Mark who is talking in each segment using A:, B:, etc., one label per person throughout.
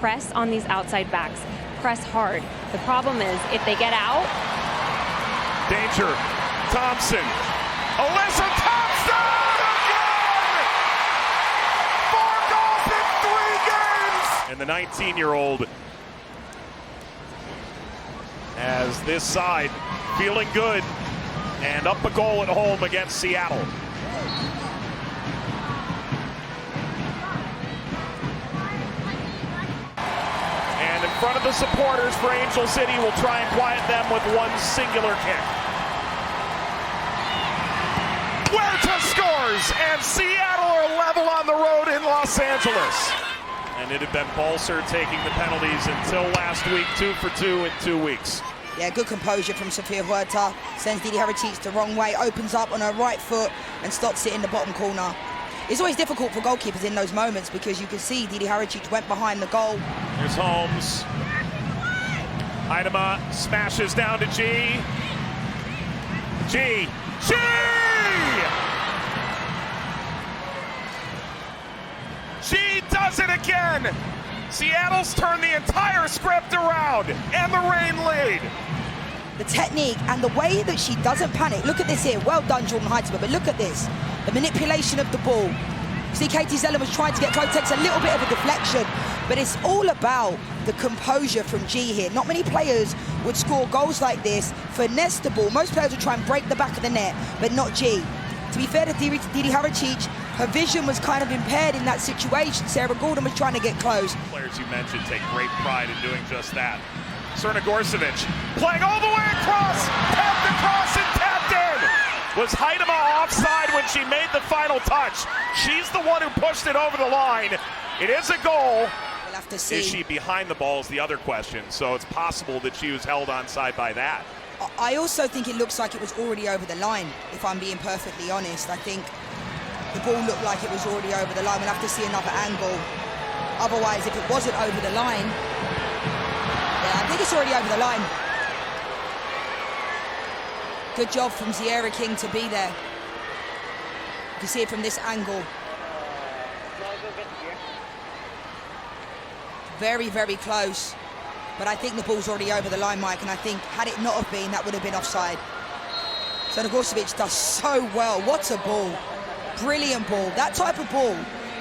A: press on these outside backs. Press hard. The problem is if they get out.
B: Danger. Thompson. Alyssa Thompson again! 4 goals in 3 games! And the 19-year-old as this side feeling good and up a goal at home against Seattle. In front of the supporters for Angel City, will try and quiet them with one singular kick. Huerta scores, and Seattle are level on the road in Los Angeles. And it had been Balser taking the penalties until last week, 2 for 2 in 2 weeks.
C: Yeah, good composure from Sofia Huerta. Sends Didi Haracic the wrong way, opens up on her right foot and stops it in the bottom corner. It's always difficult for goalkeepers in those moments because you can see Didi Haracic went behind the goal.
B: Here's Holmes. Idema smashes down to G. G. She does it again! Seattle's turned the entire script around, and the Reign lead.
C: The technique and the way that she doesn't panic. Look at this here. Well done, Jordan Heitema, but look at this. The manipulation of the ball. See, Katie Zeller was trying to get close, takes a little bit of a deflection, but it's all about the composure from G here. Not many players would score goals like this, finesse the ball. Most players would try and break the back of the net, but not G. To be fair to Didi Haracic, her vision was kind of impaired in that situation. Sarah Gordon was trying to get close.
B: Players you mentioned take great pride in doing just that. Serna Gorcevic playing all the way across, tapped across and tapped in. Was Heitema offside when she made the final touch? She's the one who pushed it over the line. It is a goal.
C: We'll have to see.
B: Is she behind the ball is the other question. So it's possible that she was held onside by that.
C: I also think it looks like it was already over the line, if I'm being perfectly honest. I think the ball looked like it was already over the line. We'll have to see another angle. Otherwise, if it wasn't over the line, yeah, I think it's already over the line. Good job from Sierra King to be there. You can see it from this angle. Very, very close. But I think the ball's already over the line, Mike, and I think had it not have been, that would have been offside. So Gorcevic does so well. What a ball. Brilliant ball. That type of ball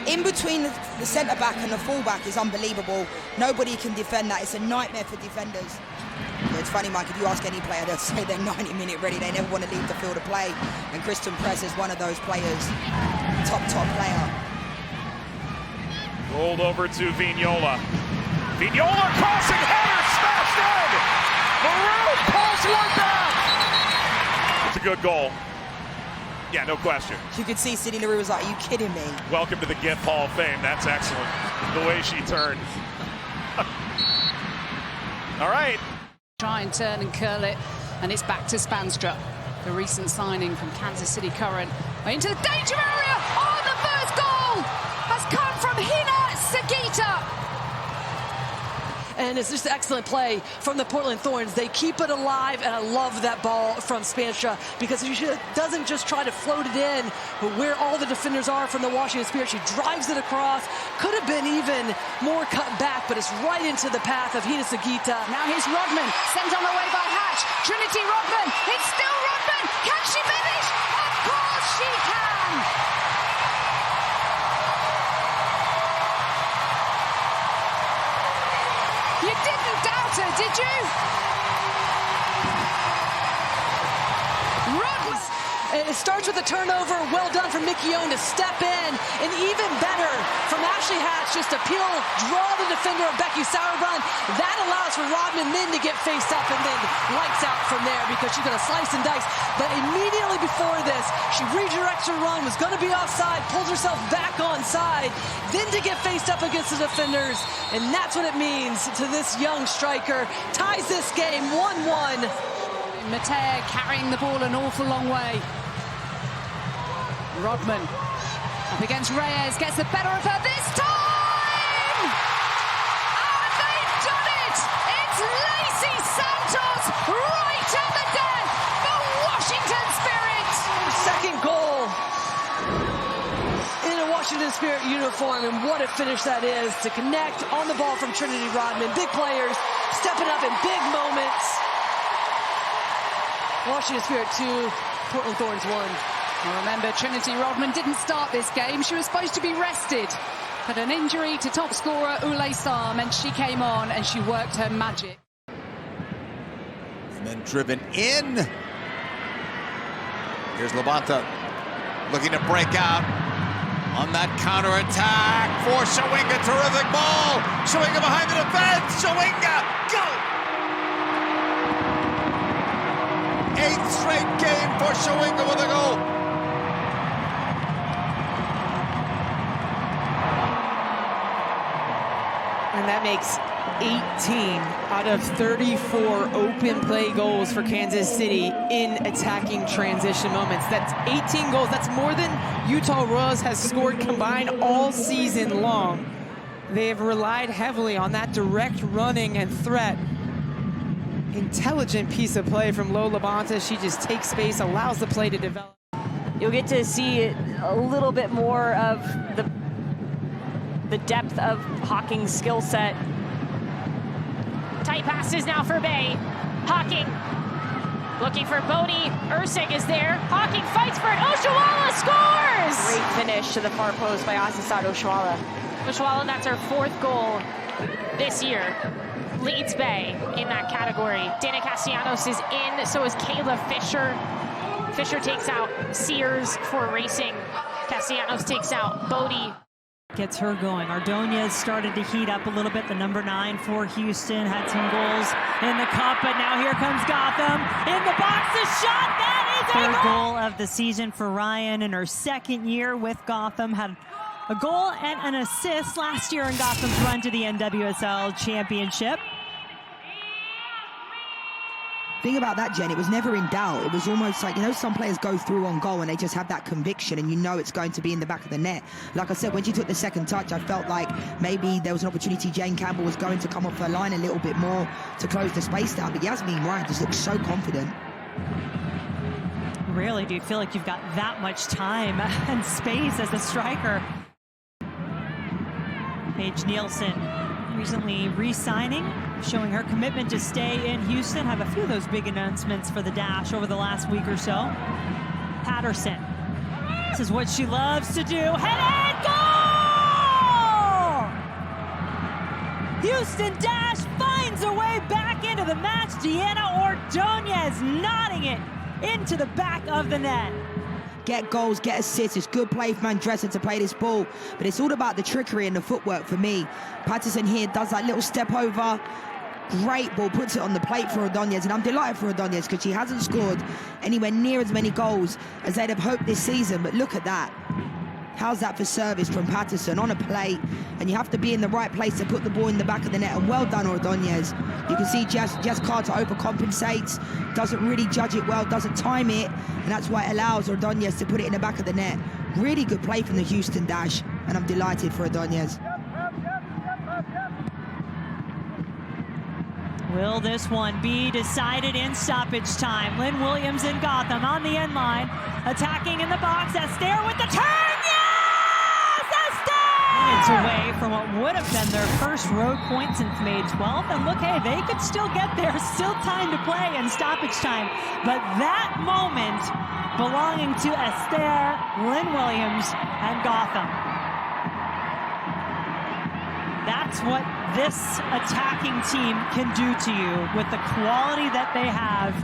C: in between the centre-back and the full-back is unbelievable. Nobody can defend that. It's a nightmare for defenders. Yeah, it's funny, Mike, if you ask any player, they'll say they're 90-minute ready. They never want to leave the field of play. And Kristen Press is one of those players. Top player.
B: Rolled over to Vignola. Vignola crossing header, smashed in! Maroon pulls one back! It's a good goal. Yeah, no question.
C: You could see Sydney LaRue was like, are you kidding me?
B: Welcome to the GIF Hall of Fame. That's excellent. The way she turned. All right.
D: Try and turn and curl it, and it's back to Spanstra. The recent signing from Kansas City Current. Into the danger area! Oh, the first goal has come from Hina Sagita!
E: And it's just excellent play from the Portland Thorns. They keep it alive, and I love that ball from Spanstra because she doesn't just try to float it in, but where all the defenders are from the Washington Spirit, she drives it across. Could have been even more cut back, but it's right into the path of Hina Sagita.
D: Now here's Rodman, sent on the way by Hatch. Trinity Rodman, it's still Rodman. Can she finish? Of course she can! You didn't doubt her, did you? Rodman.
E: It starts with a turnover. Well done from Mickey Owen to step in. And even better from Ashley Hatch just to draw the defender of Becky Sauerbrunn. That allows for Rodman then to get faced up and then lights out from there because she's going to slice and dice. But immediately before this, she redirects her run, was going to be offside, pulls herself back onside, then to get faced up against the defenders. And that's what it means to this young striker. Ties this game 1-1.
D: Matea carrying the ball an awful long way. Rodman up against Reyes, gets the better of her this time! And they've done it! It's Lacey Santos right at the death for Washington Spirit!
E: Second goal in a Washington Spirit uniform, and what a finish that is to connect on the ball from Trinity Rodman. Big players stepping up in big moments. Washington Spirit 2, Portland Thorns 1.
D: Well, remember, Trinity Rodman didn't start this game. She was supposed to be rested. But an injury to top scorer Ulay Sarr meant she came on and she worked her magic.
F: And then driven in. Here's Labonte looking to break out on that counterattack for Shawinga. Terrific ball. Shawinga behind the defense. Shawinga, go! 8th straight game for Shawinga with a goal.
G: And that makes 18 out of 34 open play goals for Kansas City in attacking transition moments. That's 18 goals. That's more than Utah Royals has scored combined all season long. They have relied heavily on that direct running and threat. Intelligent piece of play from Lo Labonte. She just takes space, allows the play to develop.
H: You'll get to see a little bit more of the depth of Hawking's skill set.
A: Tight passes now for Bay. Hawking looking for Bodie. Ursig is there. Hawking fights for it. Oshuala scores!
H: Great finish to the far post by Asisat Oshuala.
A: Oshuala, that's her 4th goal this year. Leads Bay in that category. Dana Castellanos is in, so is Kayla Fisher. Fisher takes out Sears for racing. Castellanos takes out Bodie.
I: Gets her going. Ordonez started to heat up a little bit. The number 9 for Houston had some goals in the cup, but now here comes Gotham in the box. The shot, that is a goal of the season for Ryan in her 2nd year with Gotham. Had a goal and an assist last year in Gotham's run to the NWSL championship.
C: Thing about that, Jen, it was never in doubt. It was almost like, you know, some players go through on goal and they just have that conviction and you know it's going to be in the back of the net. Like I said, when she took the 2nd touch, I felt like maybe there was an opportunity Jane Campbell was going to come off her line a little bit more to close the space down. But Yasmin Ryan just looks so confident.
I: Rarely do you feel like you've got that much time and space as a striker. Paige Nielsen recently re-signing, showing her commitment to stay in Houston. Have a few of those big announcements for the Dash over the last week or so. Patterson, this is what she loves to do. Headed goal! Houston Dash finds a way back into the match. Deanna Ordonez nodding it into the back of the net.
C: Get goals, get assists. It's good play for Mandresa to play this ball, but it's all about the trickery and the footwork for me. Patterson here does that little step over. Great ball, puts it on the plate for Ordonez, and I'm delighted for Ordonez because she hasn't scored anywhere near as many goals as they'd have hoped this season, but look at that. How's that for service from Patterson on a plate? And you have to be in the right place to put the ball in the back of the net, and well done, Ordonez. You can see Jess Carter overcompensates, doesn't really judge it well, doesn't time it, and that's why it allows Ordonez to put it in the back of the net. Really good play from the Houston Dash, and I'm delighted for Ordonez.
I: Will this one be decided in stoppage time? Lynn Williams in Gotham on the end line, attacking in the box. Astaire with the turn, yes! Astaire! Minutes away from what would have been their first road point since May 12th. And look, hey, they could still get there. Still time to play in stoppage time. But that moment belonging to Astaire, Lynn Williams, and Gotham. That's what this attacking team can do to you with the quality that they have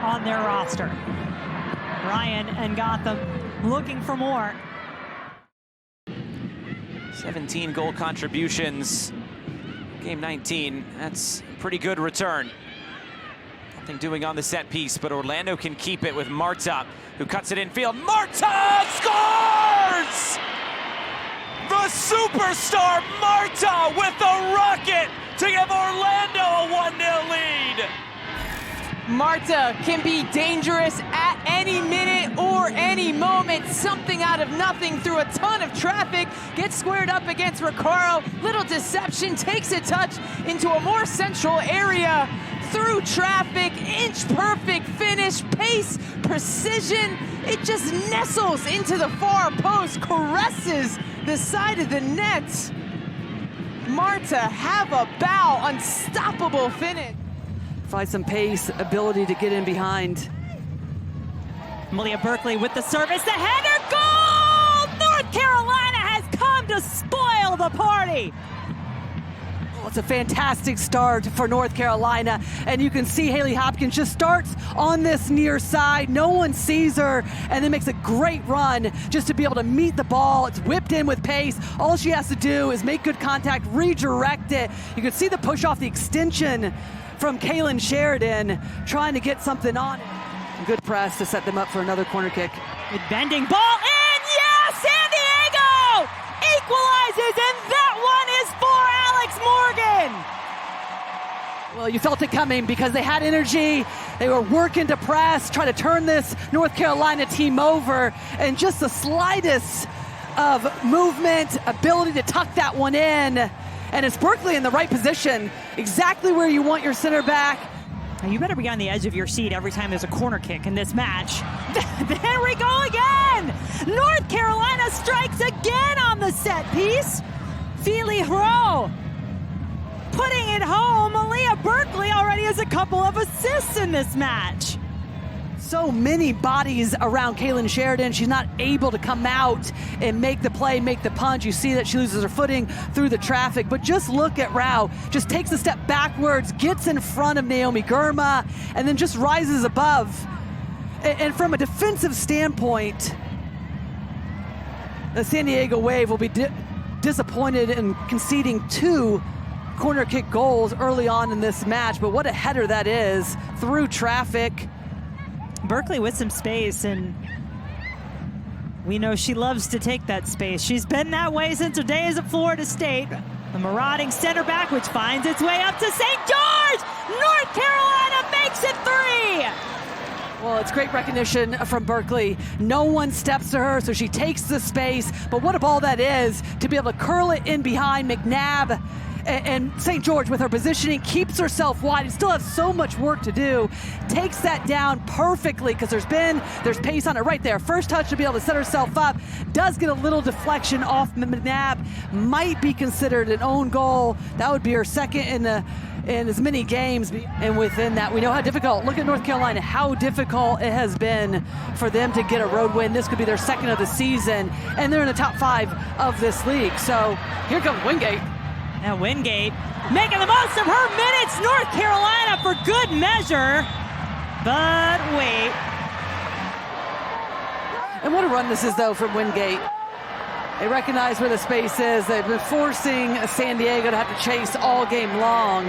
I: on their roster. Ryan and Gotham looking for more.
J: 17 goal contributions. Game 19, that's a pretty good return. Nothing doing on the set piece, but Orlando can keep it with Marta, who cuts it infield. Marta scores! The superstar Marta with the rocket to give Orlando a 1-0 lead.
G: Marta can be dangerous at any minute or any moment. Something out of nothing through a ton of traffic. Gets squared up against Recaro. Little deception, takes a touch into a more central area. Through traffic, inch perfect finish, pace, precision. It just nestles into the far post, caresses the side of the net. Marta, have a bow, unstoppable finish.
E: Find some pace, ability to get in behind.
I: Malia Berkeley with the service, the header, goal! North Carolina has come to spoil the party.
E: Well, it's a fantastic start for North Carolina, and you can see Haley Hopkins just starts on this near side. No one sees her, and then makes a great run just to be able to meet the ball. It's whipped in with pace. All she has to do is make good contact, redirect it. You can see the push off the extension from Kaylin Sheridan, trying to get something on it. Good press to set them up for another corner kick.
I: With bending ball in, yes! San Diego equalizes, and that one is for Alex Morgan.
E: Well, you felt it coming because they had energy. They were working to press, try to turn this North Carolina team over, and just the slightest of movement, ability to tuck that one in. And it's Berkeley in the right position, exactly where you want your center back.
I: You better be on the edge of your seat every time there's a corner kick in this match. There we go again! North Carolina strikes again on the set piece. Feely Hro putting it home. Malia Berkeley already has a couple of assists in this match.
E: So many bodies around Kaylin Sheridan. She's not able to come out and make the play, make the punch. You see that she loses her footing through the traffic. But just look at Rao. Just takes a step backwards, gets in front of Naomi Girma, and then just rises above. And from a defensive standpoint, the San Diego Wave will be disappointed in conceding 2 corner kick goals early on in this match. But what a header that is through traffic.
I: Berkeley with some space, and we know she loves to take that space. She's been that way since her days at Florida State. The marauding center back, which finds its way up to St. George. North Carolina makes it 3.
E: Well, it's great recognition from Berkeley. No one steps to her, so she takes the space. But what a ball that is to be able to curl it in behind McNabb. And St. George, with her positioning, keeps herself wide and still has so much work to do. Takes that down perfectly because there's pace on it right there. First touch to be able to set herself up. Does get a little deflection off McNabb. Might be considered an own goal. That would be her second in as many games. And within that, we know how difficult. Look at North Carolina, how difficult it has been for them to get a road win. This could be their second of the season, and they're in the top 5 of this league. So here comes Wingate.
I: Now Wingate making the most of her minutes. North Carolina for good measure. But wait.
E: And what a run this is, though, from Wingate. They recognize where the space is. They've been forcing San Diego to have to chase all game long.